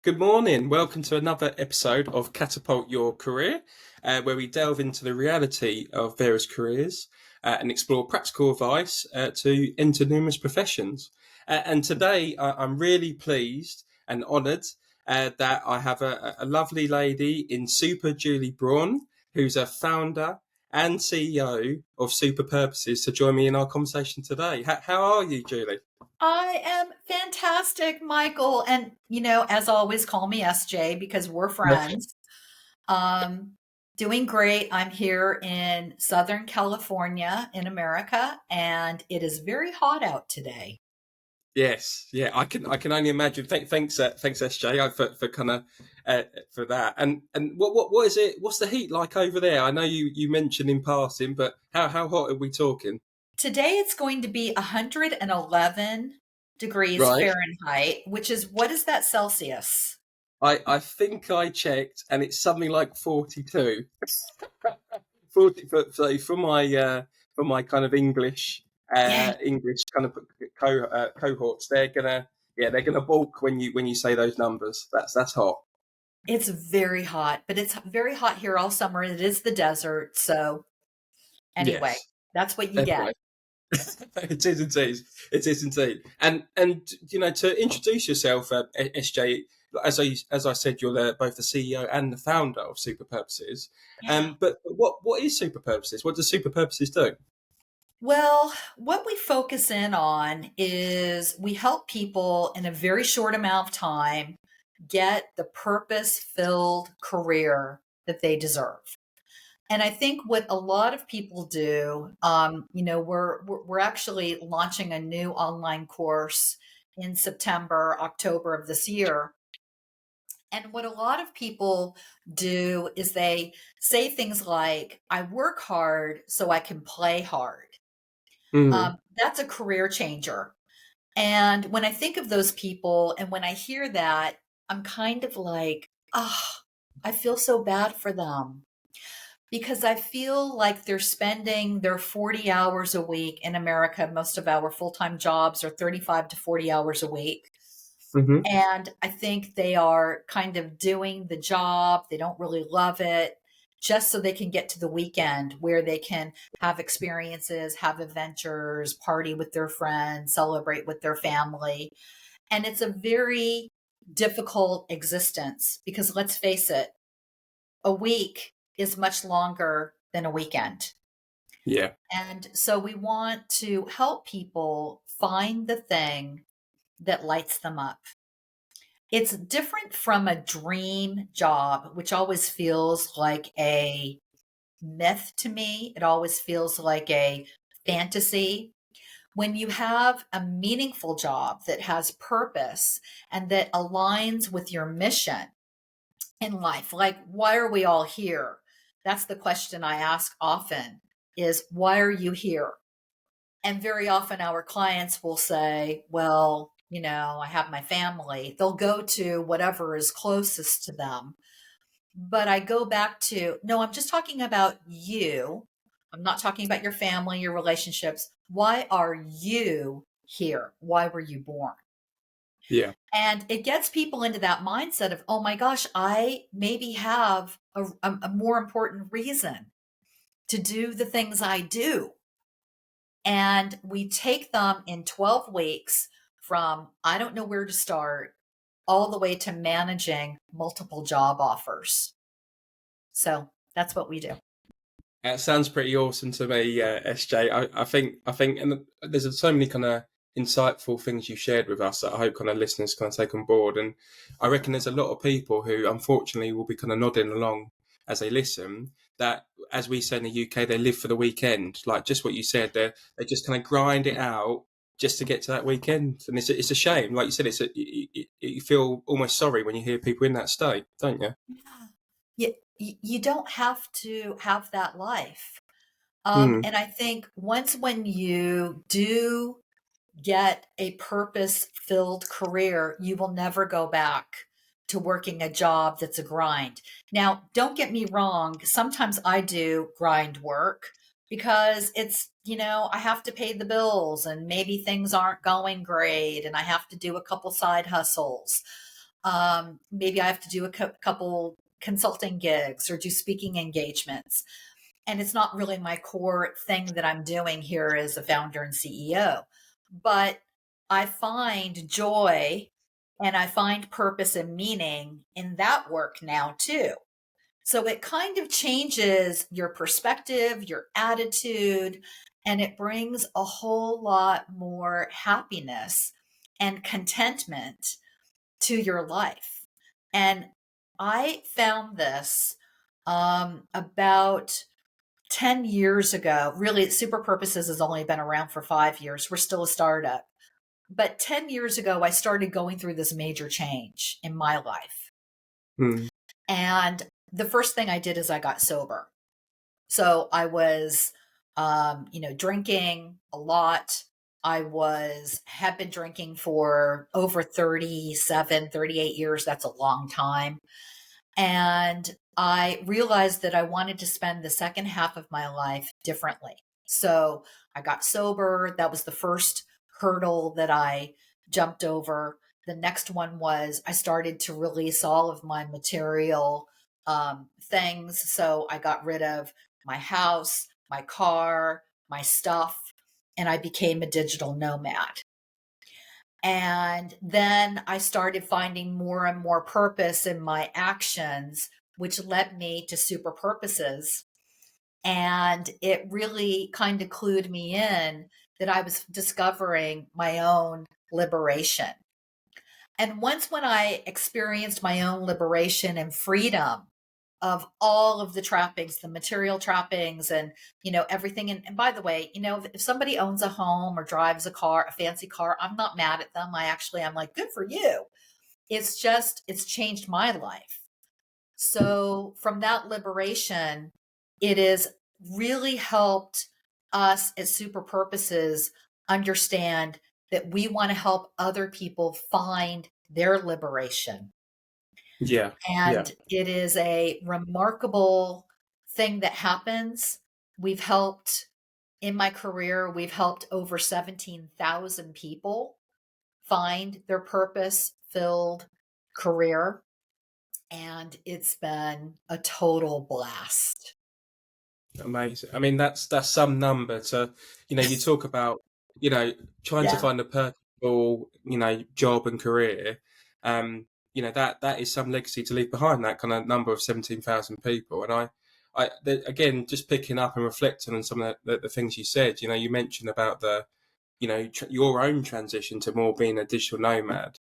Good morning. Welcome to another episode of Catapult Your Career, where we delve into the reality of various careers and explore practical advice to enter numerous professions. And today, I'm really pleased and honoured that I have a lovely lady in Super Julie Braun, who's a founder and CEO of Super Purposes, to join me in our conversation today. How are you, Julie? I am fantastic, Michael. And, as always, call me SJ because we're friends. Um, Doing great. I'm here in Southern California in America, and it is very hot out today. Yes, yeah, I can only imagine. Thanks, SJ, for kind of for that. And what is it? What's the heat like over there? I know you mentioned in passing, but how hot are we talking? Today it's going to be 111 degrees Right. Fahrenheit, which is what is that Celsius? I think I checked, and it's something like 42. 40 for my kind of Yeah, English kind of cohorts. They're gonna balk when you say those numbers. That's hot. it's very hot, but it's very hot here all summer. It is the desert. So, anyway, Yes. that's what you get. Anyway. It is indeed. It is indeed. And to introduce yourself, SJ, as I said, you're both the CEO and the founder of Super Purposes. Yeah. But what is Super Purposes? What does Super Purposes do? Well, what we focus in on is we help people in a very short amount of time get the purpose filled career that they deserve. And I think what a lot of people do, we're actually launching a new online course in September, October of this year. And what a lot of people do is they say things like, I work hard so I can play hard. Mm. That's a career changer. And when I think of those people and when I hear that, I'm kind of like, ah, I feel so bad for them because I feel like they're spending their 40 hours a week in America. Most of our full time jobs are 35 to 40 hours a week. Hmm. And I think they are kind of doing the job. They don't really love it just so they can get to the weekend where they can have experiences, have adventures, party with their friends, celebrate with their family. And it's a very difficult existence because let's face it, a week is much longer than a weekend. Yeah. And so we want to help people find the thing that lights them up. It's different from a dream job, which always feels like a myth to me. It always feels like a fantasy. When you have a meaningful job that has purpose and that aligns with your mission in life, like why are we all here? That's the question I ask often is why are you here? And very often our clients will say, well, I have my family. They'll go to whatever is closest to them. But I go back to, no, I'm just talking about you. I'm not talking about your family, your relationships. Why are you here? Why were you born? Yeah. And it gets people into that mindset of, oh my gosh, I maybe have a more important reason to do the things I do. And we take them in 12 weeks from I don't know where to start all the way to managing multiple job offers. So that's what we do. That sounds pretty awesome to me, SJ. I think, and there's so many kind of insightful things you shared with us that I hope kind of listeners kind of take on board. And I reckon there's a lot of people who, unfortunately, will be kind of nodding along as they listen. That, as we say in the UK, they live for the weekend. Like just what you said, they just kind of grind it out just to get to that weekend, and it's a shame. Like you said, you feel almost sorry when you hear people in that state, don't you? Yeah. You don't have to have that life. Hmm. And I think once when you do get a purpose filled career, you will never go back to working a job that's a grind. Now, don't get me wrong. Sometimes I do grind work because I have to pay the bills and maybe things aren't going great and I have to do a couple side hustles. Maybe I have to do a couple consulting gigs or do speaking engagements. And it's not really my core thing that I'm doing here as a founder and CEO. But I find joy and I find purpose and meaning in that work now too. So it kind of changes your perspective, your attitude, and it brings a whole lot more happiness and contentment to your life. And I found this about 10 years ago. Really, Super Purposes has only been around for 5 years. We're still a startup. But 10 years ago, I started going through this major change in my life. Mm. And the first thing I did is I got sober. So I was, drinking a lot. Had been drinking for over 37, 38 years. That's a long time. And I realized that I wanted to spend the second half of my life differently. So I got sober. That was the first hurdle that I jumped over. The next one was I started to release all of my material things. So I got rid of my house, my car, my stuff, and I became a digital nomad. And then I started finding more and more purpose in my actions, which led me to Super Purposes. And it really kind of clued me in that I was discovering my own liberation. And once when I experienced my own liberation and freedom of all of the trappings, the material trappings and, everything. And by the way, if somebody owns a home or drives a car, a fancy car, I'm not mad at them. I'm like, good for you. It's changed my life. So from that liberation, it has really helped us as Super Purposes understand that we want to help other people find their liberation. Yeah. Yeah. And it is a remarkable thing that happens. In my career, we've helped over 17,000 people find their purpose filled career. And it's been a total blast. Amazing. I mean, that's some number to, you talk about, trying to Yeah. find a purposeful, job and career. That is some legacy to leave behind, that kind of number of 17,000 people. And again, just picking up and reflecting on some of the things you said, you mentioned about your own transition to more being a digital nomad.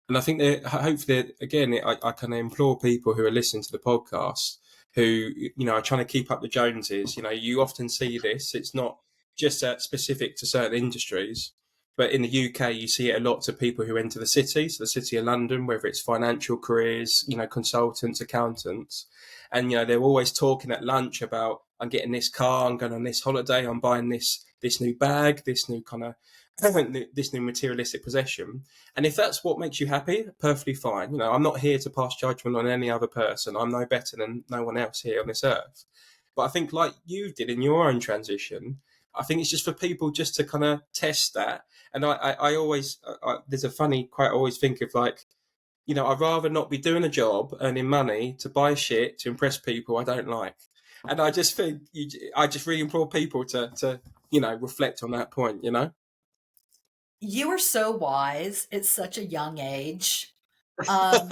And I think that hopefully, again, I kind of implore people who are listening to the podcast who, are trying to keep up the Joneses. You often see this. It's not just specific to certain industries, but in the UK, you see it a lot to people who enter the city, so the city of London, whether it's financial careers, consultants, accountants. And, they're always talking at lunch about, I'm getting this car, I'm going on this holiday, I'm buying this new bag, this new kind of this new materialistic possession. And if that's what makes you happy, perfectly fine. I'm not here to pass judgment on any other person. I'm no better than no one else here on this earth. But I think, like you did in your own transition, I think it's just for people just to kind of test that. And I always, there's a funny quote I always think of, like, I'd rather not be doing a job, earning money to buy shit to impress people I don't like. And I just think, I just really implore people to reflect on that point. You are so wise at such a young age. Um,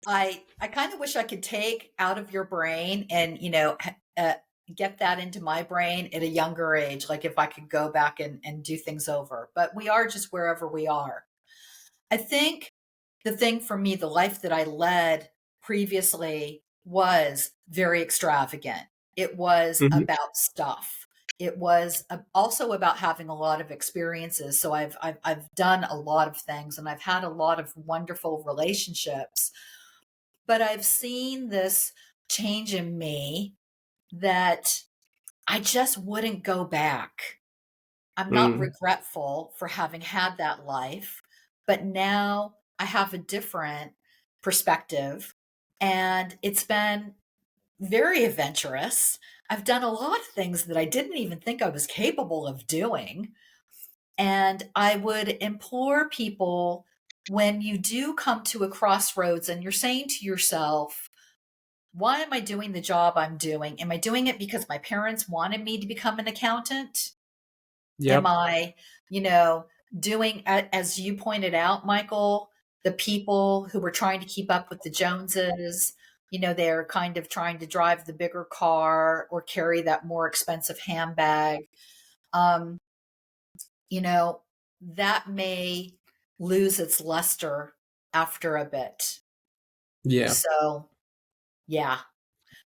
I kind of wish I could take out of your brain and, get that into my brain at a younger age. Like if I could go back and do things over, but we are just wherever we are. I think the thing for me, the life that I led previously was very extravagant. It was Hmm. about stuff. It was also about having a lot of experiences. So I've done a lot of things and I've had a lot of wonderful relationships, but I've seen this change in me that I just wouldn't go back. I'm not Mm. regretful for having had that life, but now I have a different perspective and it's been very adventurous. I've done a lot of things that I didn't even think I was capable of doing. And I would implore people when you do come to a crossroads and you're saying to yourself, why am I doing the job I'm doing? Am I doing it because my parents wanted me to become an accountant? Am Yep. I, you know, doing, as you pointed out, Michael, the people who were trying to keep up with the Joneses, they're kind of trying to drive the bigger car or carry that more expensive handbag. Um, you know, that may lose its luster after a bit. Yeah. So, yeah.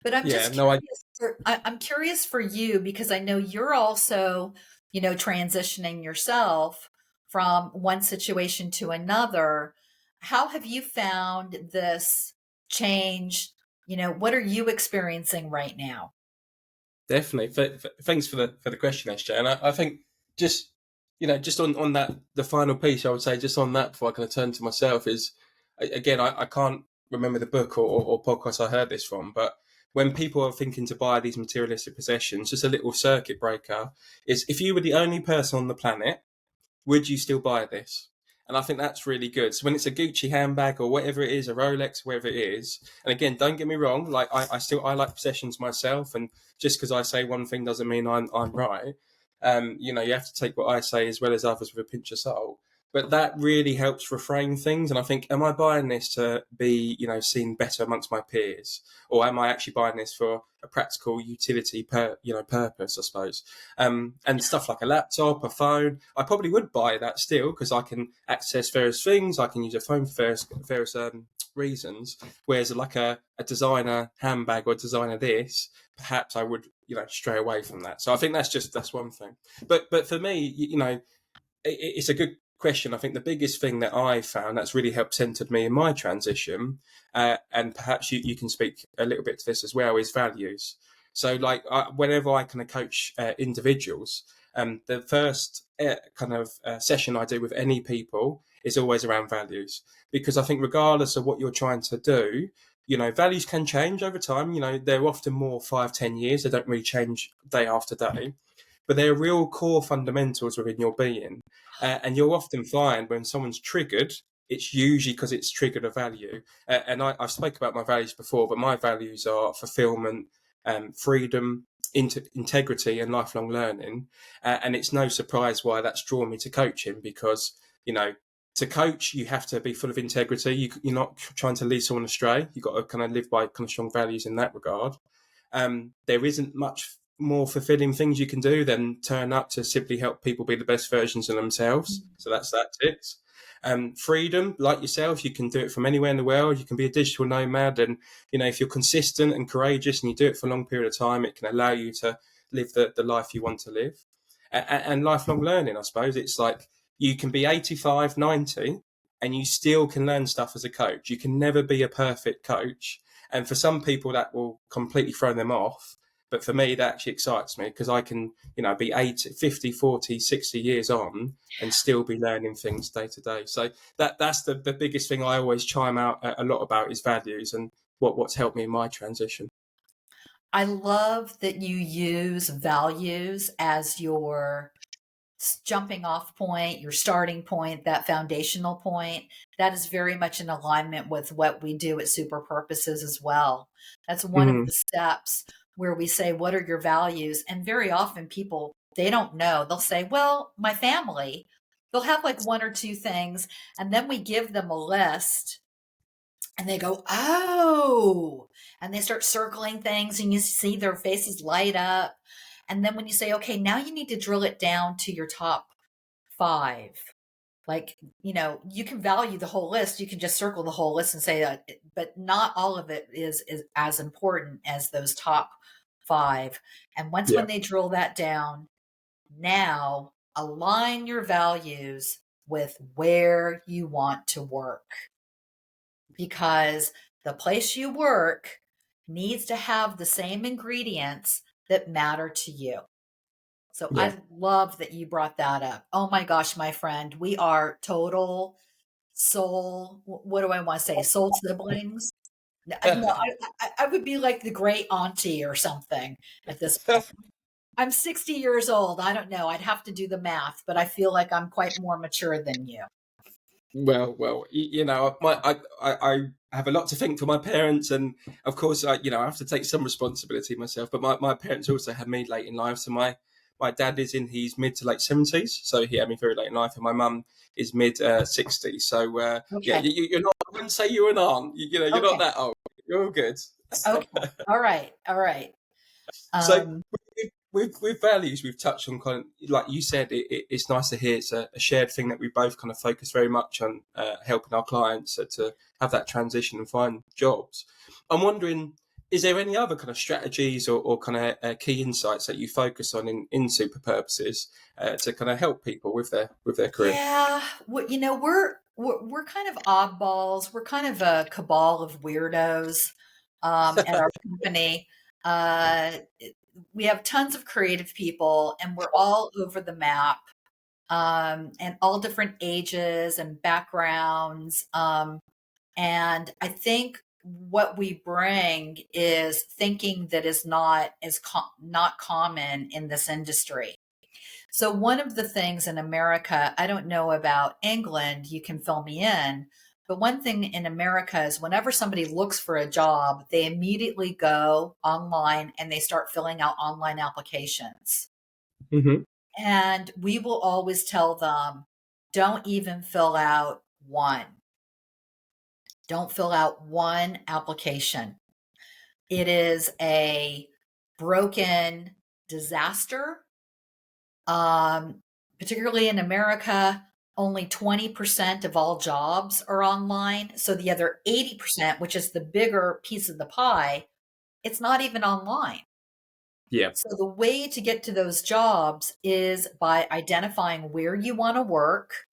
But I'm Yeah. just No, I curious I'm curious for you because I know you're also, transitioning yourself from one situation to another. How have you found this change? What are you experiencing right now? definitely. Thanks for the question, SJ. And I think just just on that the final piece, I would say just on that before I kind of turn to myself is again I can't remember the book or podcast I heard this from, but when people are thinking to buy these materialistic possessions, just a little circuit breaker is if you were the only person on the planet, would you still buy this? And I think that's really good. So when it's a Gucci handbag or whatever it is, a Rolex, whatever it is, and again, don't get me wrong, like I like possessions myself, and just because I say one thing doesn't mean I'm right. You have to take what I say as well as others with a pinch of salt. But that really helps reframe things, and I think, am I buying this to be, seen better amongst my peers, or am I actually buying this for a practical utility purpose, I suppose. And stuff like a laptop, a phone, I probably would buy that still because I can access various things. I can use a phone for various reasons. Whereas like a designer handbag or designer this, perhaps I would stray away from that. So I think that's one thing. But for me, it's a good question. I think the biggest thing that I found that's really helped centered me in my transition, and perhaps you can speak a little bit to this as well, is values. So, like, whenever I kind of coach individuals, the first session I do with any people is always around values, because I think regardless of what you're trying to do, values can change over time. They're often more 5, 10 years. They don't really change day after day, but they're real core fundamentals within your being. And you'll often find when someone's triggered, it's usually because it's triggered a value. And I've spoke about my values before, but my values are fulfillment, freedom, integrity, and lifelong learning. And it's no surprise why that's drawn me to coaching, because to coach, you have to be full of integrity. You're not trying to lead someone astray. You've got to kind of live by kind of strong values in that regard. There isn't much more fulfilling things you can do than turn up to simply help people be the best versions of themselves. So that's it. Freedom, like yourself, you can do it from anywhere in the world. You can be a digital nomad, and if you're consistent and courageous and you do it for a long period of time, it can allow you to live the life you want to live. And lifelong learning, I suppose, it's like you can be 85, 90, and you still can learn stuff as a coach. You can never be a perfect coach, and for some people that will completely throw them off. But for me, that actually excites me, because I can, be 80, 50, 40, 60 years on and still be learning things day to day. So that's the biggest thing I always chime out a lot about is values and what's helped me in my transition. I love that you use values as your jumping off point, your starting point, that foundational point. That is very much in alignment with what we do at Super Purposes as well. That's one of Mm, the steps where we say, what are your values? And very often people, they don't know. They'll say, well, my family. They'll have like one or two things, and then we give them a list and they go, oh, and they start circling things and you see their faces light up. And then when you say, okay, now you need to drill it down to your top five. Like, you can value the whole list. You can just circle the whole list and say, but not all of it is as important as those top five. And once yeah, when they drill that down, now align your values with where you want to work, because the place you work needs to have the same ingredients that matter to you. So yeah. I love that you brought that up. Oh my gosh, my friend, we are total soul. What do I want to say? Soul siblings. No, I would be like the great auntie or something at this point. I'm 60 years old. I don't know. I'd have to do the math, but I feel like I'm quite more mature than you. Well, you know, I have a lot to thank for my parents, and of course, I have to take some responsibility myself. But my parents also had me late in life. So my dad is in his mid to late 70s, so he had me very late in life, and my mum is mid 60s. So yeah, Okay. you're not. I wouldn't say you're an aunt. You're not Okay. that old. You're all good. Okay. All right. All right. So Um, with values, we've touched on kind of like you said. It's nice to hear it's a shared thing that we both kind of focus very much on helping our clients to have that transition and find jobs. I'm wondering, is there any other kind of strategies or kind of key insights that you focus on in super purposes to kind of help people with their career? yeah, we're kind of oddballs. We're kind of a cabal of weirdos at our company. Uh, we have tons of creative people, and we're all over the map, and all different ages and backgrounds. And I think what we bring is thinking that is not common in this industry. So one of the things in America, I don't know about England, you can fill me in, but one thing in America is whenever somebody looks for a job, they immediately go online and they start filling out online applications. Hmm. And we will always tell them, don't even fill out one. Don't fill out one application. It is a broken disaster. Particularly in America, only 20% of all jobs are online. So the other 80%, which is the bigger piece of the pie, it's not even online. Yeah. So the way to get to those jobs is by identifying where you want to work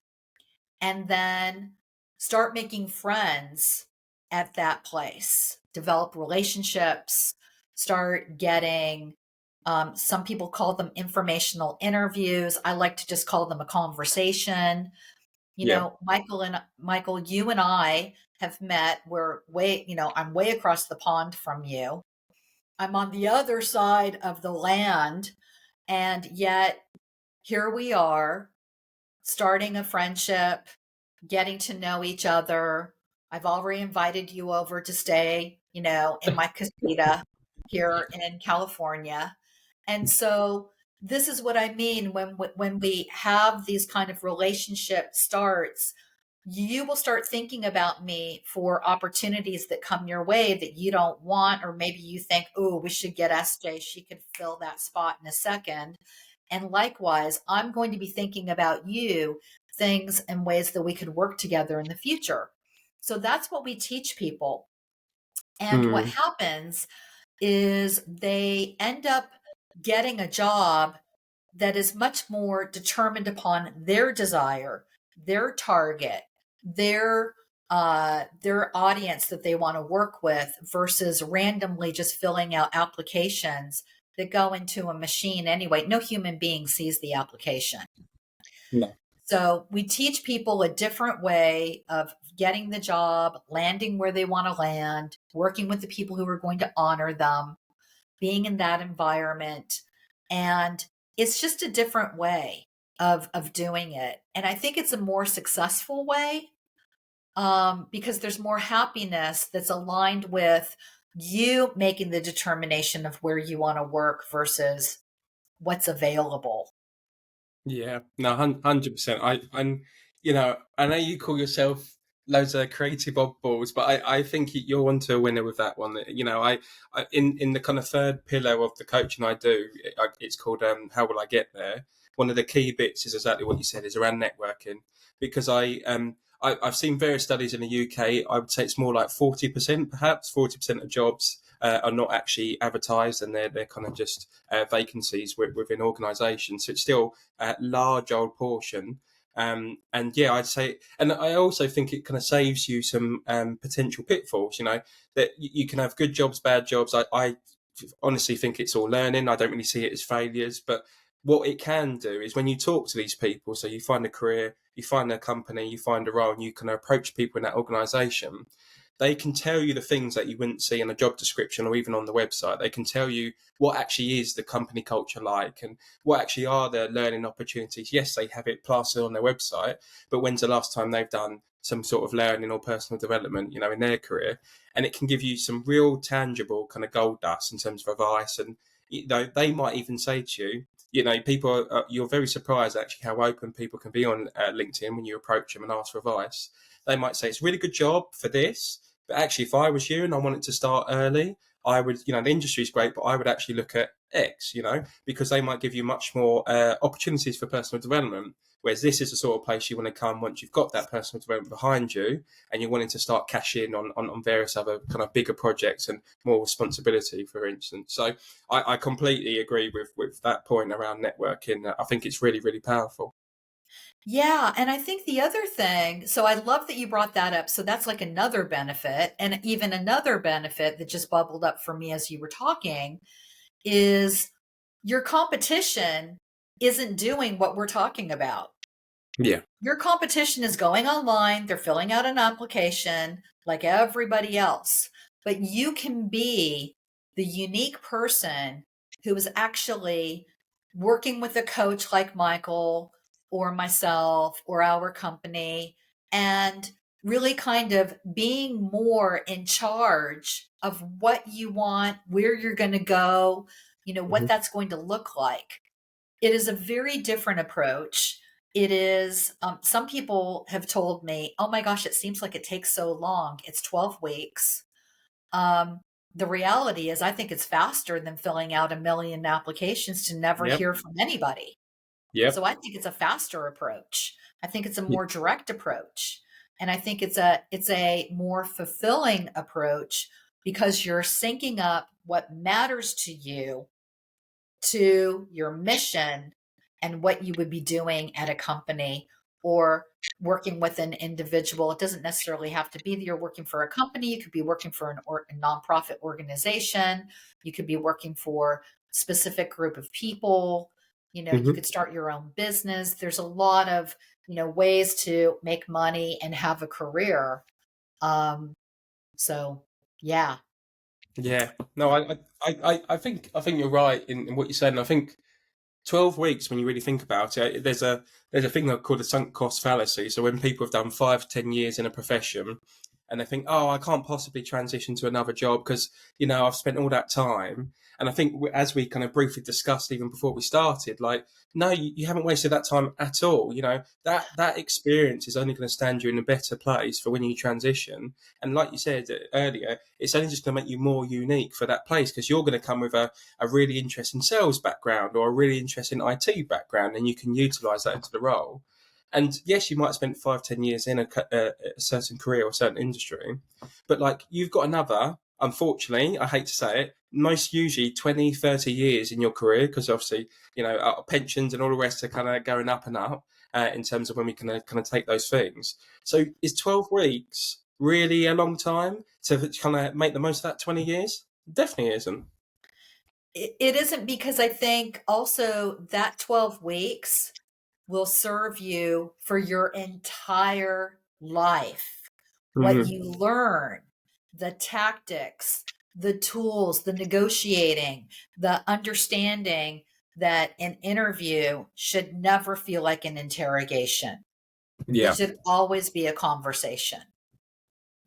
and then start making friends at that place, develop relationships, start getting, some people call them informational interviews. I like to just call them a conversation. Yeah. Michael, you and I have met. I'm way across the pond from you. I'm on the other side of the land. And yet here we are starting a friendship, getting to know each other. I've already invited you over to stay, in my casita here in California. And so this is what I mean when we have these kind of relationship starts, you will start thinking about me for opportunities that come your way that you don't want, or maybe you think, oh, we should get SJ. She could fill that spot in a second. And likewise, I'm going to be thinking about you, things and ways that we could work together in the future. So that's what we teach people. And what Mm. happens is they end up getting a job that is much more determined upon their desire, their target, their audience that they want to work with versus randomly just filling out applications that go into a machine anyway. No human being sees the application. No. So we teach people a different way of getting the job, landing where they want to land, working with the people who are going to honor them, being in that environment. And it's just a different way of doing it. And I think it's a more successful way, because there's more happiness that's aligned with you making the determination of where you want to work versus what's available. Yeah, no, 100%. I know you call yourself loads of creative oddballs, but I think you're onto a winner with that one. In the kind of third pillar of the coaching I do, it's called How Will I Get There? One of the key bits is exactly what you said, is around networking, because I've seen various studies in the UK. I would say it's more like 40%, perhaps 40% of jobs are not actually advertised, and they're kind of just vacancies within organisations. So it's still a large old portion. And yeah, I'd say, and I also think it kind of saves you some potential pitfalls. That you can have good jobs, bad jobs. I honestly think it's all learning. I don't really see it as failures, but what it can do is when you talk to these people, so you find a career, you find a company, you find a role, and you can approach people in that organisation. they can tell you the things that you wouldn't see in a job description or even on the website. They can tell you what actually is the company culture like and what actually are the learning opportunities. Yes, they have it plastered on their website, but when's the last time they've done some sort of learning or personal development, in their career? And it can give you some real tangible kind of gold dust in terms of advice. And they might even say to you, people you're very surprised actually how open people can be on LinkedIn when you approach them and ask for advice. They might say it's a really good job for this, but actually, if I was you and I wanted to start early, I would, the industry is great, but I would actually look at X, because they might give you much more opportunities for personal development. Whereas this is the sort of place you want to come once you've got that personal development behind you and you're wanting to start cash in on various other kind of bigger projects and more responsibility, for instance. So I completely agree with that point around networking. I think it's really, really powerful. Yeah, and I think the other thing, so I love that you brought that up. So that's like another benefit, and even another benefit that just bubbled up for me as you were talking is your competition isn't doing what we're talking about. Yeah. Your competition is going online, they're filling out an application like everybody else, but you can be the unique person who is actually working with a coach like Michael or myself or our company and really kind of being more in charge of what you want, where you're going to go, what Hmm. that's going to look like. It is a very different approach. It is, some people have told me, oh my gosh, it seems like it takes so long. It's 12 weeks. Um, the reality is, I think it's faster than filling out a million applications to never Yep. hear from anybody. So Yep. I think it's a faster approach. I think it's a y- more direct approach. And I think it's a more fulfilling approach because you're syncing up what matters to you to your mission and what you would be doing at a company or working with an individual. It doesn't necessarily have to be that you're working for a company. You could be working for a nonprofit organization. You could be working for a specific group of people. You mhm. could start your own business. There's a lot of, ways to make money and have a career. Um, so yeah. Yeah. No, I think you're right in what you said, and I think 12 weeks, when you really think about it, there's a thing called the sunk cost fallacy. So when people have done 5 to 10 years in a profession and they think, oh, I can't possibly transition to another job because, I've spent all that time. And I think as we kind of briefly discussed even before we started, like, no, you haven't wasted that time at all. That experience is only going to stand you in a better place for when you transition. And like you said earlier, it's only just going to make you more unique for that place because you're going to come with a really interesting sales background or a really interesting IT background, and you can utilize that into the role. And yes, you might have spent 5, 10 years in a certain career or certain industry, but like you've got another, unfortunately, I hate to say it, most usually 20, 30 years in your career, because obviously, pensions and all the rest are kind of going up and up in terms of when we can kind of take those things. So is 12 weeks really a long time to kind of make the most of that 20 years? Definitely isn't. It isn't, because I think also that 12 weeks will serve you for your entire life. What Hmm. you learn, the tactics, the tools, the negotiating, the understanding that an interview should never feel like an interrogation. It Yeah. should always be a conversation.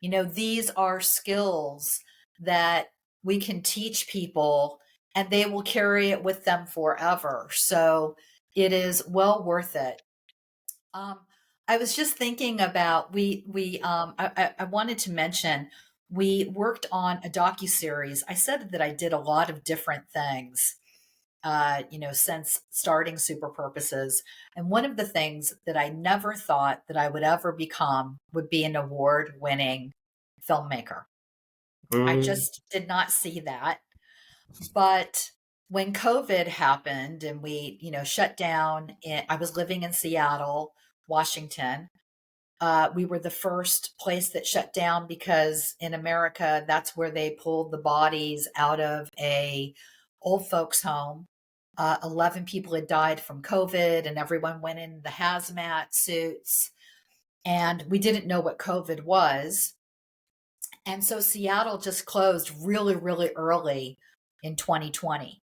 These are skills that we can teach people and they will carry it with them forever. So it is well worth it. Um, I was just thinking about I wanted to mention we worked on a docuseries. I said that I did a lot of different things, since starting Super Purposes. And one of the things that I never thought that I would ever become would be an award-winning filmmaker. I Mm, just did not see that. But when COVID happened and we, shut down, I was living in Seattle, Washington. We were the first place that shut down because in America, that's where they pulled the bodies out of a old folks home. 11 people had died from COVID and everyone went in the hazmat suits. And we didn't know what COVID was. And so Seattle just closed really, really early in 2020.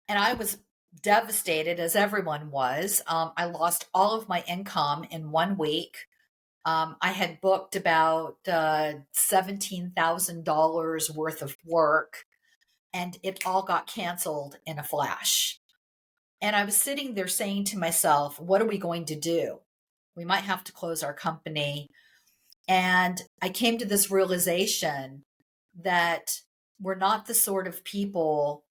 And I was devastated, as everyone was. I lost all of my income in 1 week. I had booked about $17,000 worth of work, and it all got canceled in a flash. And I was sitting there saying to myself, what are we going to do? We might have to close our company. And I came to this realization that we're not the sort of people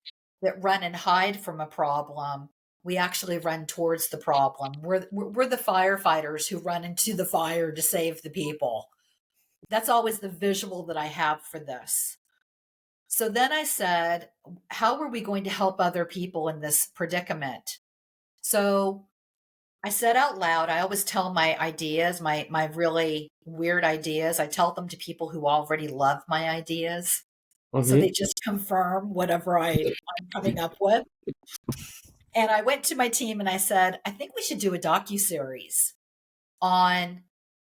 that run and hide from a problem. We actually run towards the problem. We're the firefighters who run into the fire to save the people. That's always the visual that I have for this. So then I said, how are we going to help other people in this predicament? So I said out loud, I always tell my ideas, my really weird ideas, I tell them to people who already love my ideas. So they Mm-hmm. just confirm whatever I'm coming up with. And I went to my team and I said, I think we should do a docuseries on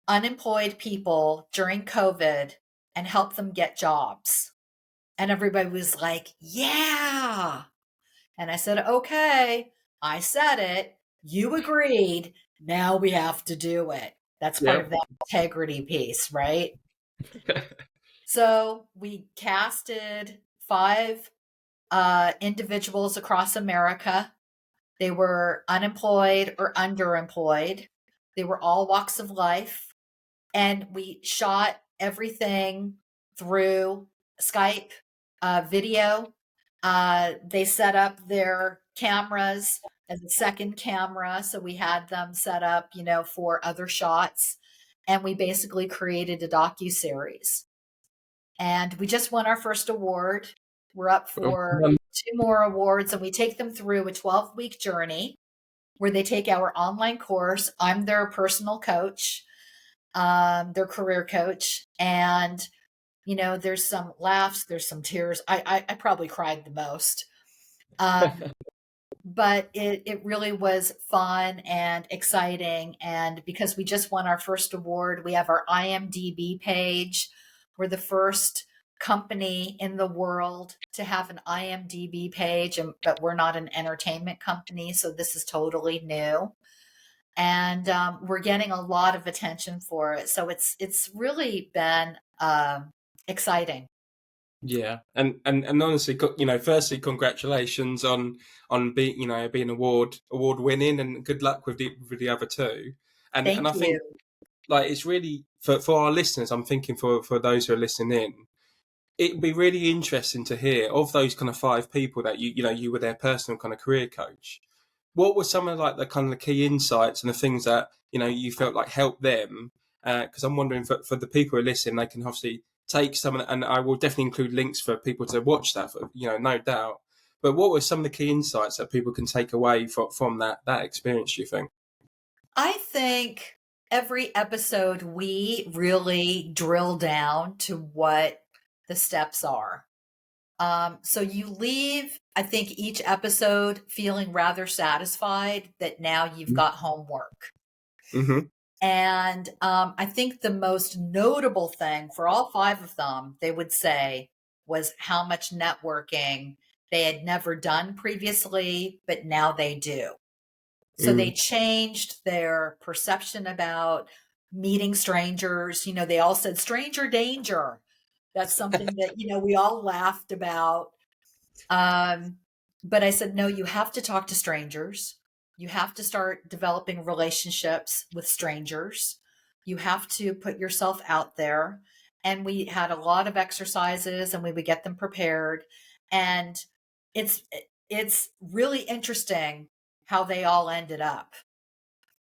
unemployed people during COVID and help them get jobs. And everybody was like, yeah. And I said, okay, I said it. You agreed. Now we have to do it. That's part Yeah. of that integrity piece, right? So we casted 5 individuals across America. They were unemployed or underemployed. They were all walks of life. And we shot everything through Skype video. They set up their cameras as a second camera. So we had them set up, for other shots. And we basically created a docuseries. And we just won our first award. We're up for 2 more awards, and we take them through a 12-week journey where they take our online course. I'm their personal coach, their career coach. And, there's some laughs, there's some tears. I probably cried the most. But it really was fun and exciting. And because we just won our first award, we have our IMDb page. We're the first company in the world to have an IMDb page, but we're not an entertainment company. So this is totally new. And we're getting a lot of attention for it. So it's really been exciting. Yeah, and honestly, firstly, congratulations on being award winning, and good luck with the other two. And Thank I think, you. like, it's really for our listeners. I'm thinking for those who are listening in, it'd be really interesting to hear of those kind of 5 people that you were their personal kind of career coach. What were some of like the kind of the key insights and the things that you felt like helped them? Because I'm wondering for the people who are listening, they can obviously take some, and I will definitely include links for people to watch that. No doubt. But what were some of the key insights that people can take away from that experience? Do you think? I think every episode we really drill down to what the steps are. So you leave, I think, each episode feeling rather satisfied that now you've got homework. Mm-hmm. And I think the most notable thing for all 5 of them, they would say, was how much networking they had never done previously, but now they do. So they Mm. changed their perception about meeting strangers. They all said stranger danger. That's something that, we all laughed about. But I said, no, you have to talk to strangers. You have to start developing relationships with strangers. You have to put yourself out there. And we had a lot of exercises and we would get them prepared. And it's it's really interesting how they all ended up.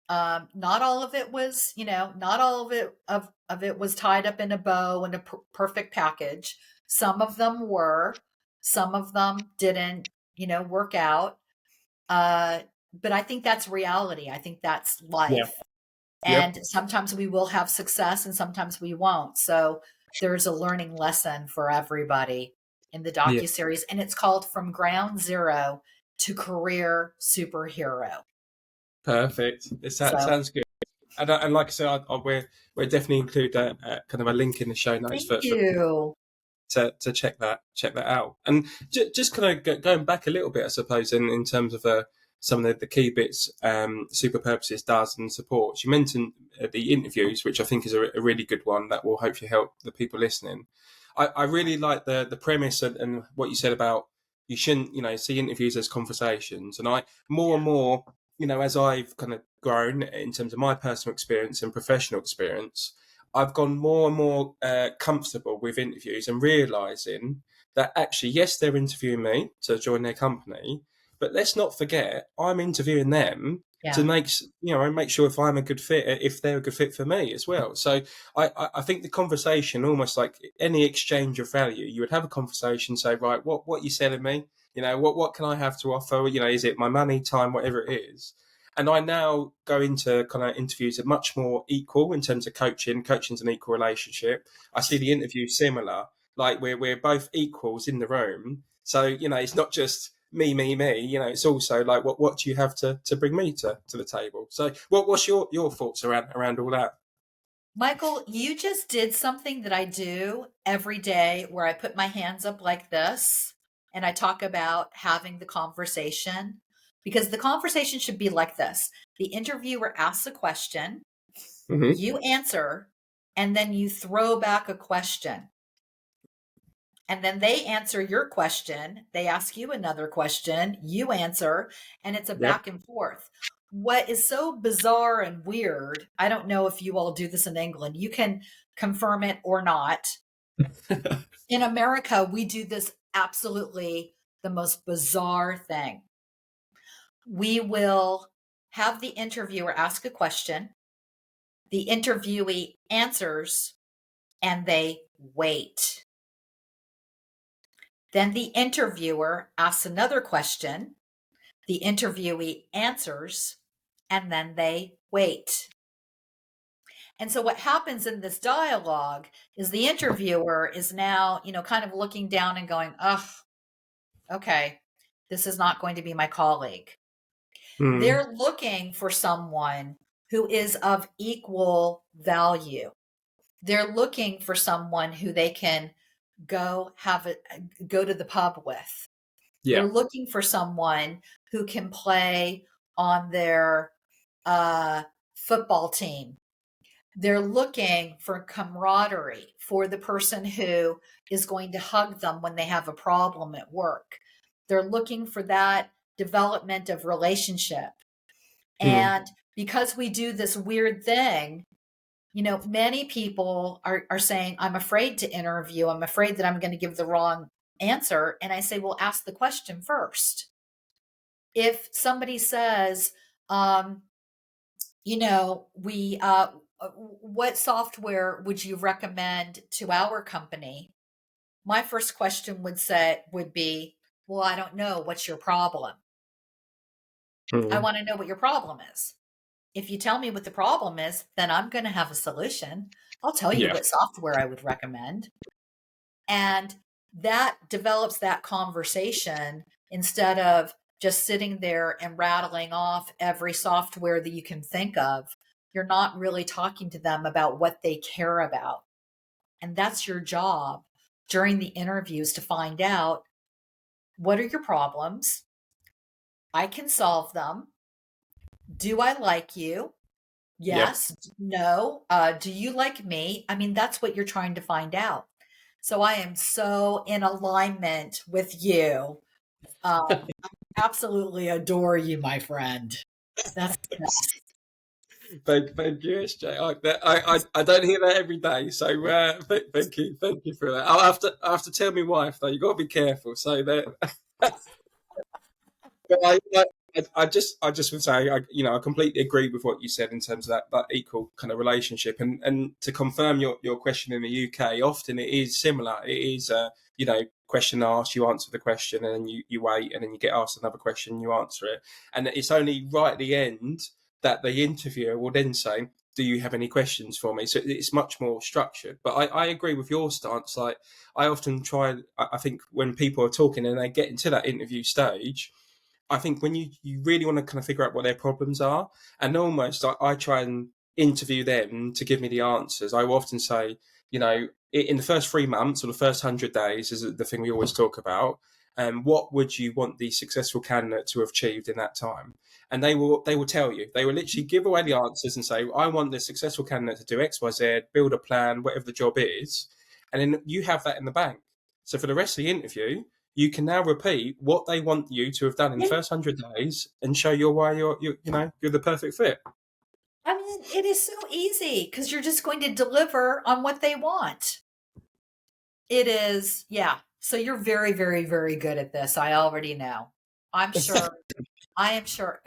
Not all of it was, not all of it was tied up in a bow and a perfect package. Some of them were, some of them didn't, work out. But I think that's reality. I think that's Yeah. life. Yep. And sometimes we will have success and sometimes we won't. So there's a learning lesson for everybody in the Yeah. docuseries. And it's called From Ground Zero to Career Superhero. Perfect. So Sounds good. And like I said, we'll definitely include kind of a link in the show notes Thank for people you. to check that out. And just kind of going back a little bit, I suppose, in terms of some of the key bits Super Purposes does and supports. You mentioned the interviews, which I think is a really good one that will hopefully help the people listening. I really like the premise and what you said about you shouldn't, see interviews as conversations. And I more and more, as I've kind of grown in terms of my personal experience and professional experience, I've gone more and more comfortable with interviews and realizing that actually, yes, they're interviewing me to join their company, but let's not forget I'm interviewing them to Yeah. make sure if I'm a good fit, if they're a good fit for me as well. So I think the conversation, almost like any exchange of value, you would have a conversation, say, right, what are you selling me? What can I have to offer? Is it my money, time, whatever it is? And I now go into kind of interviews that are much more equal in terms of coaching. Coaching's an equal relationship. I see the interview similar, like we're both equals in the room. So, it's not just me, it's also like what do you have to bring me to the table? So what's your thoughts around all that? Michael, you just did something that I do every day where I put my hands up like this and I talk about having the conversation, because the conversation should be like this. The interviewer asks a question, Mm-hmm. you answer, and then you throw back a question. And then they answer your question. They ask you another question, you answer, and it's a Yep. back and forth. What is so bizarre and weird, I don't know if you all do this in England. You can confirm it or not. In America, we do this absolutely the most bizarre thing. We will have the interviewer ask a question, the interviewee answers, and they wait. Then the interviewer asks another question, the interviewee answers, and then they wait. And so what happens in this dialogue is the interviewer is now, kind of looking down and going, "Ugh, okay, this is not going to be my colleague." Mm. They're looking for someone who is of equal value. They're looking for someone who they can go to the pub with. They're Yeah. looking for someone who can play on their football team. They're looking for camaraderie, for the person who is going to hug them when they have a problem at work. They're looking for that development of relationship. Mm. And because we do this weird thing, many people are saying, I'm afraid to interview. I'm afraid that I'm going to give the wrong answer. And I say, well, ask the question first. If somebody says, we, what software would you recommend to our company? My first question would be, well, I don't know. What's your problem? I Mm. want to know what your problem is. If you tell me what the problem is, then I'm going to have a solution. I'll tell you Yeah. what software I would recommend. And that develops that conversation instead of just sitting there and rattling off every software that you can think of. You're not really talking to them about what they care about. And that's your job during the interviews, to find out, what are your problems? I can solve them. Do I like you? Yep. Yes. No. Do you like me? I mean, that's what you're trying to find out. So I am so in alignment with you. I absolutely adore you, my friend. That's Thank you, SJ. I don't hear that every day, so thank you for that. I have to tell my wife though. You got to be careful. So that, but I just would say, I completely agree with what you said in terms of that equal kind of relationship, and to confirm your question in the UK, often it is similar. It is, question asked, you answer the question, and then you wait, and then you get asked another question, you answer it, and it's only right at the end that the interviewer will then say, do you have any questions for me? So it's much more structured. But I agree with your stance. Like, I often try, I think when people are talking and they get into that interview stage, I think when you really want to kind of figure out what their problems are, and almost I try and interview them to give me the answers, I will often say, in the first 3 months or the first 100 days is the thing we always talk about. What would you want the successful candidate to have achieved in that time? And they will tell you. They will literally give away the answers and say, I want the successful candidate to do X, Y, Z, build a plan, whatever the job is. And then you have that in the bank. So for the rest of the interview, you can now repeat what they want you to have done in the first 100 days and show you why you're the perfect fit. I mean, it is so easy because you're just going to deliver on what they want. It is, yeah. So you're very, very, very good at this. I already know. I'm sure. I am sure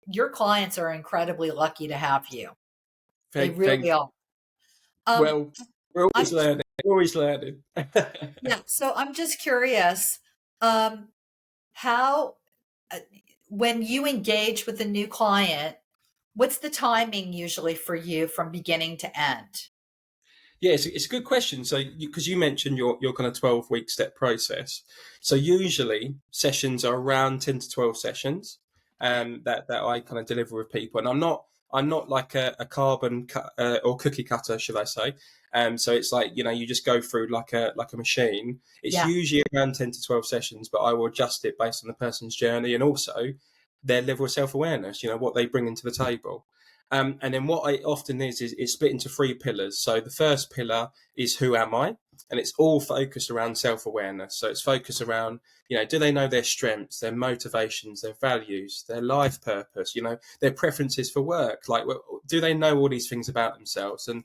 your clients are incredibly lucky to have you. They Thank really you. are. Um, Well, we're I'm always learning. We're always learning. yeah. So I'm just curious, how when you engage with a new client, what's the timing usually for you from beginning to end? Yeah, it's a good question. So, because you mentioned your kind of 12-week step process, so usually sessions are around 10 to 12 sessions, that I kind of deliver with people, and I'm not like a carbon or cookie cutter, should I say? So it's like you just go through like a machine. It's Yeah. usually around 10 to 12 sessions, but I will adjust it based on the person's journey and also their level of self awareness. What they bring into the table. And then what I often is it's split into 3 pillars. So the first pillar is who am I? And it's all focused around self-awareness. So it's focused around, do they know their strengths, their motivations, their values, their life purpose, their preferences for work? Like, do they know all these things about themselves? And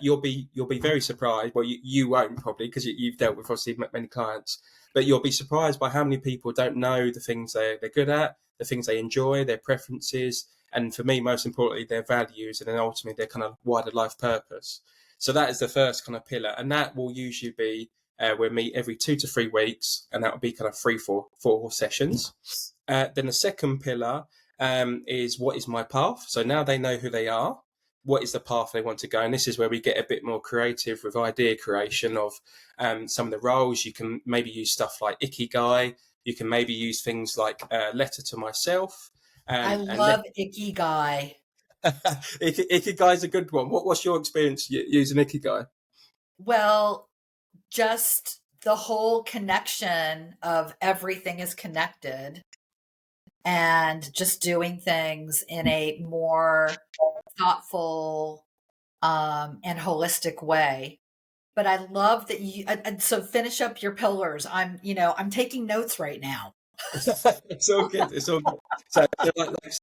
you'll be very surprised. Well, you won't probably because you've dealt with obviously many clients, but you'll be surprised by how many people don't know the things they're good at, the things they enjoy, their preferences, and for me, most importantly, their values and then ultimately their kind of wider life purpose. So that is the first kind of pillar, and that will usually be we'll meet every 2 to 3 weeks, and that will be kind of four sessions. Then the second pillar is what is my path. So now they know who they are. What is the path they want to go? And this is where we get a bit more creative with idea creation of some of the roles. You can maybe use stuff like Ikigai. You can maybe use things like letter to myself. I And love Ikigai. Ikigai is a good one. What's your experience using Ikigai? Well, just the whole connection of everything is connected and just doing things in a more thoughtful and holistic way. But I love that you so finish up your pillars. I'm taking notes right now. It's all good. It's all good. So,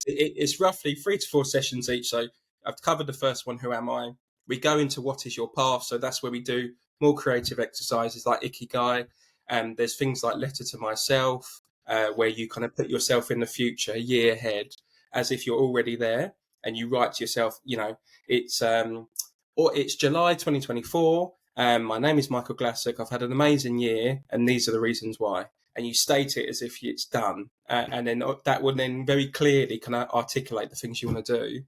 it's roughly 3 to 4 sessions each. So I've covered the first one. Who am I? We go into what is your path. So that's where we do more creative exercises like Ikigai. And there's things like letter to myself, where you kind of put yourself in the future, a year ahead, as if you're already there, and you write to yourself. It's or it's July 2024. My name is Michael Glassick. I've had an amazing year, and these are the reasons why. And you state it as if it's done, and then that would then very clearly kind of articulate the things you want to do.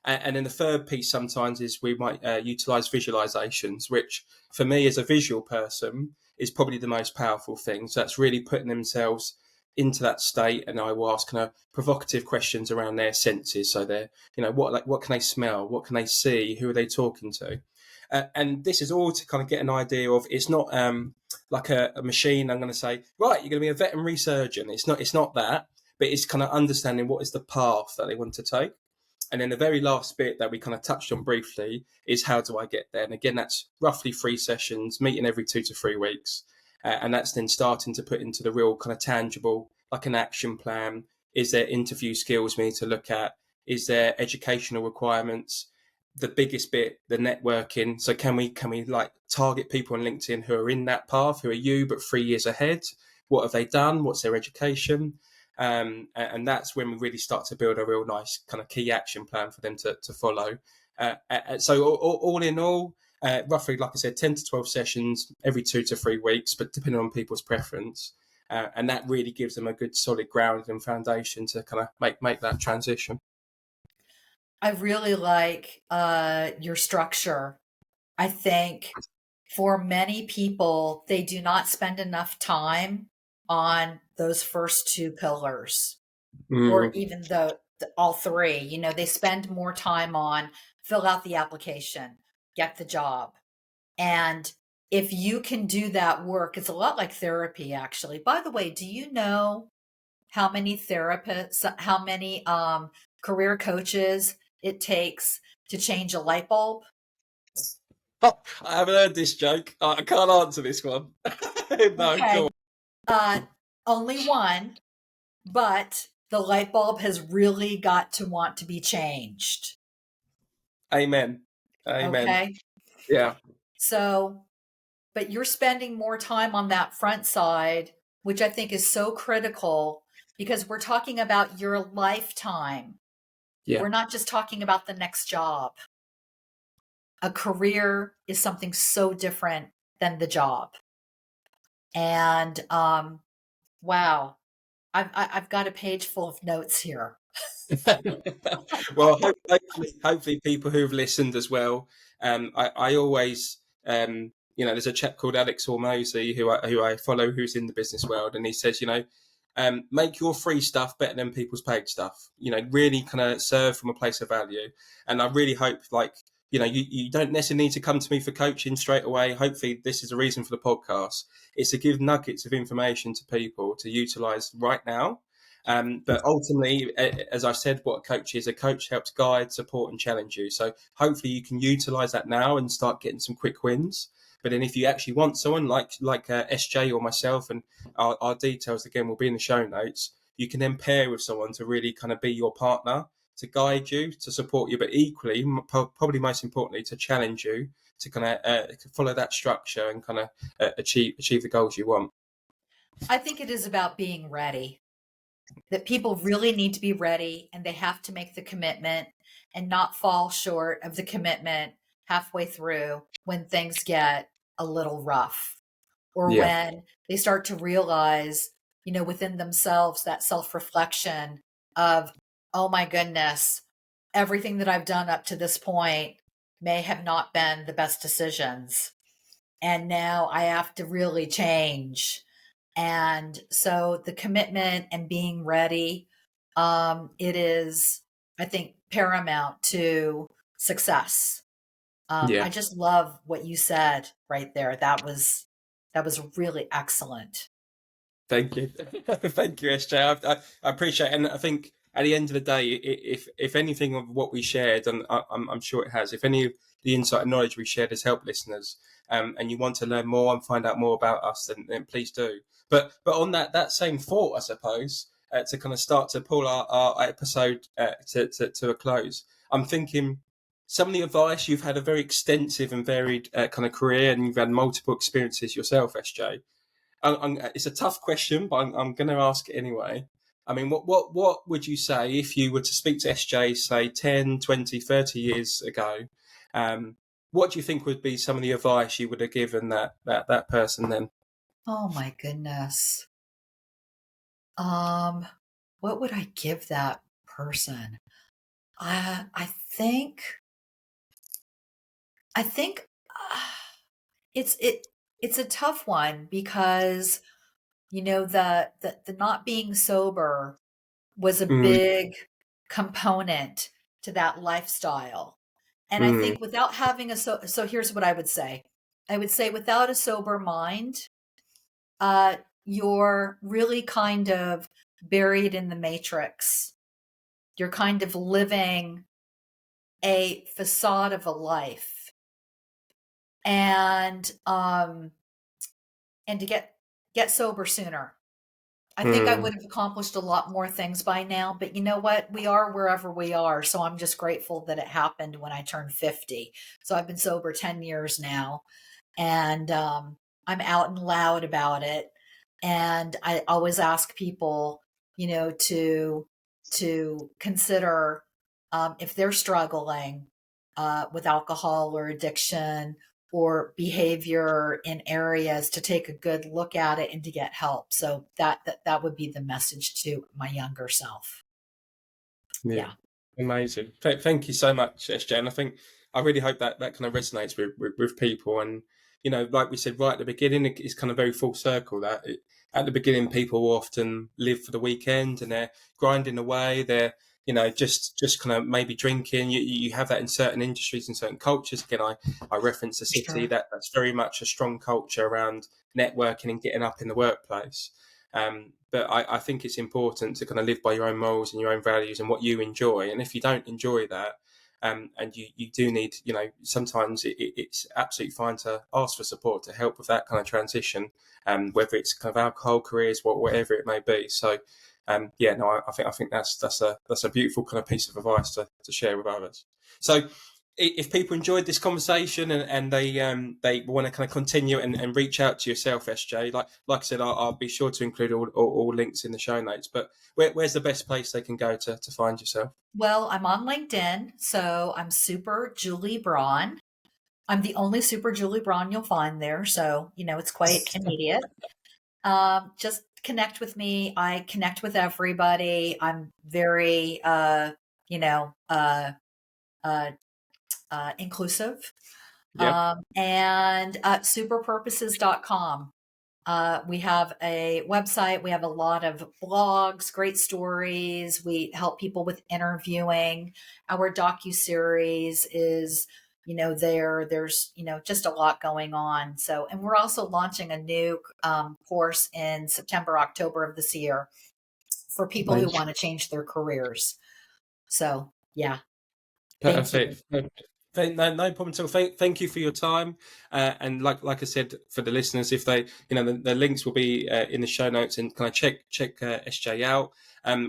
And then the third piece sometimes is we might utilize visualizations, which for me as a visual person is probably the most powerful thing. So that's really putting themselves into that state, and I will ask kind of provocative questions around their senses. So they're, what can they smell? What can they see? Who are they talking to? And this is all to kind of get an idea of. It's not like a machine. I'm going to say, right, you're going to be a veterinary surgeon. It's not that, but it's kind of understanding what is the path that they want to take. And then the very last bit that we kind of touched on briefly is how do I get there? And again, that's roughly 3 sessions, meeting every 2 to 3 weeks. And that's then starting to put into the real kind of tangible, like an action plan. Is there interview skills we need to look at? Is there educational requirements? The biggest bit, the networking. So can we like target people on LinkedIn who are in that path, who are you, but 3 years ahead? What have they done? What's their education? And that's when we really start to build a real nice kind of key action plan for them to follow. So all in all, roughly, like I said, 10 to 12 sessions every 2 to 3 weeks, but depending on people's preference. And that really gives them a good solid ground and foundation to kind of make that transition. I really like your structure. I think for many people, they do not spend enough time on those first 2 pillars, or Mm. even all 3. They spend more time on fill out the application, get the job. And if you can do that work, it's a lot like therapy, actually. By the way, do you know how many therapists, how many career coaches it takes to change a light bulb? Oh, I haven't heard this joke. I can't answer this one. No, Okay. go Only one, but the light bulb has really got to want to be changed. on. Amen. Amen. Okay. Yeah. So, but you're spending more time on that front side, which I think is so critical because we're talking about your lifetime. Yeah. We're not just talking about the next job. A career is something so different than the job. And wow, I've got a page full of notes here. Well, hopefully people who've listened as well. I always, there's a chap called Alex Hormozy who I follow, who's in the business world, and he says, make your free stuff better than people's paid stuff. Really kind of serve from a place of value. And I really hope, you don't necessarily need to come to me for coaching straight away. Hopefully, this is the reason for the podcast. It's to give nuggets of information to people to utilize right now. But ultimately, as I said, what a coach is, a coach helps guide, support, and challenge you. So hopefully you can utilize that now and start getting some quick wins. But then if you actually want someone like SJ or myself, and our details again will be in the show notes, you can then pair with someone to really kind of be your partner, to guide you, to support you, but equally, probably most importantly, to challenge you to kind of follow that structure and kind of achieve the goals you want. I think it is about being ready. That people really need to be ready and they have to make the commitment and not fall short of the commitment halfway through when things get a little rough or Yeah. when they start to realize, within themselves that self-reflection of, oh my goodness, everything that I've done up to this point may have not been the best decisions. And now I have to really change. And so the commitment and being ready, it is, I think, paramount to success. Yeah. I just love what you said right there. That was really excellent. Thank you. Thank you, SJ. I appreciate it. And I think at the end of the day, if anything of what we shared, and I'm sure it has, if any of the insight and knowledge we shared has helped listeners, and you want to learn more and find out more about us, then please do. But on that same thought, I suppose, to kind of start to pull our episode to a close, I'm thinking some of the advice, you've had a very extensive and varied kind of career, and you've had multiple experiences yourself, SJ. It's a tough question, but I'm going to ask it anyway. I mean, what would you say if you were to speak to SJ, say 10, 20, 30 years ago? What do you think would be some of the advice you would have given that person then? Oh my goodness. Um, what would I give that person? I think I think it's it's a tough one because the not being sober was a Mm, big component to that lifestyle. And I mm, think without having so here's what I would say. I would say without a sober mind, you're really kind of buried in the matrix. You're kind of living a facade of a life. And to get sober sooner. I think I mm. would have accomplished a lot more things by now, but you know what? We are wherever we are. So I'm just grateful that it happened when I turned 50. So I've been sober 10 years now, and I'm out and loud about it. And I always ask people, to consider if they're struggling with alcohol or addiction or behavior in areas, to take a good look at it and to get help. So that would be the message to my younger self. Yeah, Yeah. amazing. Thank you so much, SJ. And I think I really hope that kind of resonates with people. And like we said right at the beginning, it's kind of very full circle. At the beginning, people will often live for the weekend and they're grinding away. just kind of maybe drinking. You have that in certain industries and certain cultures. Again, I reference the city, Sure. that's very much a strong culture around networking and getting up in the workplace. But I think it's important to kind of live by your own morals and your own values and what you enjoy. And if you don't enjoy that, and you do need, sometimes it's absolutely fine to ask for support to help with that kind of transition, whether it's kind of alcohol careers, whatever it may be. So, no, I think that's a beautiful kind of piece of advice to share with others. So, if people enjoyed this conversation and they want to kind of continue and reach out to yourself, SJ, like I said, I'll be sure to include all links in the show notes. But where's the best place they can go to find yourself? Well, I'm on LinkedIn, so I'm Super Julie Braun. I'm the only Super Julie Braun you'll find there, so it's quite immediate. Just connect with me. I connect with everybody. I'm very, you know, uh, uh, inclusive. Yeah, And superpurposes.com. We have a website. We have a lot of blogs, great stories. We help people with interviewing. Our docu-series is, there's, just a lot going on. So, and we're also launching a new course in September, October of this year for people who amazing. want to change their careers. So, yeah, thank you. Perfect. No problem at all. Thank you for your time. And like I said, for the listeners, if they, the links will be in the show notes, and kind of check SJ out.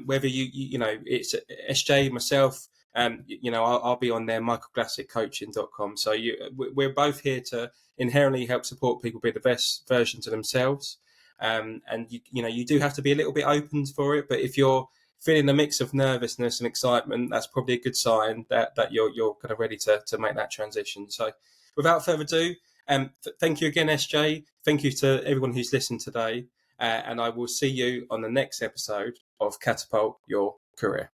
Whether it's SJ, myself. I'll be on there, michaelglassickcoaching.com. So we're both here to inherently help support people be the best versions of themselves. And you do have to be a little bit open for it, but if you're feeling a mix of nervousness and excitement, that's probably a good sign that you're kind of ready to make that transition. So, without further ado, thank you again, SJ. Thank you to everyone who's listened today, and I will see you on the next episode of Catapult Your Career.